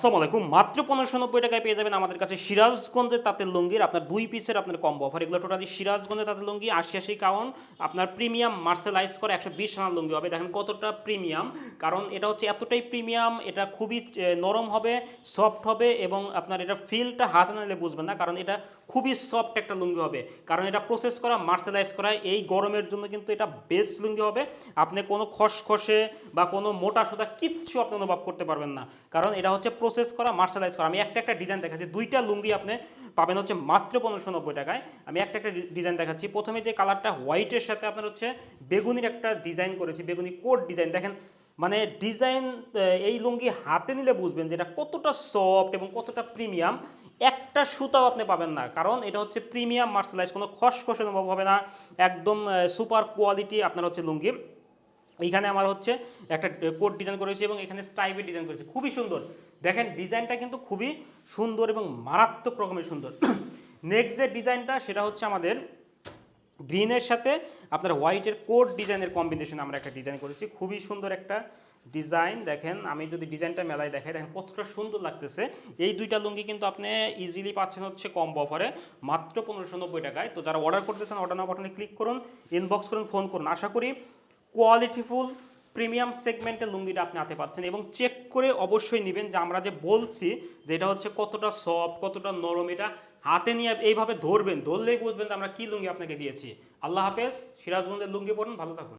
আসসালামু আলাইকুম। মাত্র ১৫৯০ টাকায় পেয়ে যাবেন আমাদের কাছে সিরাজগঞ্জের তাঁতের লুঙ্গির আপনার ২ পিসের আপনার কম্বো অফার। এগুলো টোটালি সিরাজগঞ্জের তাঁতের লুঙ্গি ৮০ কাউন আপনার প্রিমিয়াম মার্সেলাইজ করা ১২০ রানার লুঙ্গি হবে। দেখেন কতটা প্রিমিয়াম, কারণ এটা হচ্ছে এতটাই প্রিমিয়াম, এটা খুবই নরম হবে, সফট হবে এবং আপনার এটা ফিলটা হাতে না নিলে বুঝবেন না, কারণ এটা খুবই সফট একটা লুঙ্গি হবে, কারণ এটা প্রসেস করা মার্সেলাইজ করা। এই গরমের জন্য কিন্তু এটা বেস্ট লুঙ্গি হবে। আপনি কোনো খসখসে বা কোনো মোটা সোটা কিচ্ছু আপনি অনুভব করতে পারবেন না, কারণ এটা হচ্ছে প্রসেস করা মার্শালাইজ করা। আমি একটা ডিজাইন দেখাচ্ছি, দুইটা লুঙ্গি আপনি পাবেন হচ্ছে মাত্র ১৫৯০ টাকায়। আমি একটা ডিজাইন দেখাচ্ছি। প্রথমে যে কালারটা হোয়াইটের সাথে আপনার হচ্ছে বেগুনির একটা ডিজাইন করেছি, বেগুনি কোট ডিজাইন। দেখেন মানে ডিজাইন, এই লুঙ্গি হাতে নিলে বুঝবেন যে এটা কতটা সফট এবং কতটা প্রিমিয়াম। একটা সুতাও আপনি পাবেন না, কারণ এটা হচ্ছে প্রিমিয়াম মার্শালাইজ, কোনো খসখসে অনুভব হবে না, একদম সুপার কোয়ালিটি আপনার হচ্ছে লুঙ্গি। এইখানে আমার হচ্ছে একটা কোট ডিজাইন করেছি এবং এখানে স্ট্রাইপের ডিজাইন করেছি, খুবই সুন্দর। দেখেন ডিজাইনটা কিন্তু খুবই সুন্দর এবং মারাত্মক রকমের সুন্দর। নেক্সট যে ডিজাইনটা সেটা হচ্ছে আমাদের গ্রিনের সাথে আপনার হোয়াইটের কোট ডিজাইনের কম্বিনেশন আমরা একটা ডিজাইন করেছি, খুবই সুন্দর একটা ডিজাইন। দেখেন আমি যদি ডিজাইনটা মেলায় দেখাই, দেখেন কতটা সুন্দর লাগতেছে। এই দুইটা লুঙ্গি কিন্তু আপনি ইজিলি পাচ্ছেন হচ্ছে কম্বো অফারে মাত্র ১৫৯০ টাকায়। তো যারা অর্ডার করতে চান অর্ডার নাও বাটনে ক্লিক করুন, ইনবক্স করুন, ফোন করুন। আশা করি কোয়ালিটিফুল প্রিমিয়াম সেগমেন্টের লুঙ্গিটা আপনি হাতে পাচ্ছেন এবং চেক করে অবশ্যই নেবেন যে আমরা যে বলছি যে এটা হচ্ছে কতটা সফট, কতটা নরম। এটা হাতে নিয়ে এইভাবে ধরবেন, ধরলেই বুঝবেন যে আমরা কী লুঙ্গি আপনাকে দিয়েছি। আল্লাহ হাফেজ। সিরাজগঞ্জের লুঙ্গি পরুন, ভালো থাকুন।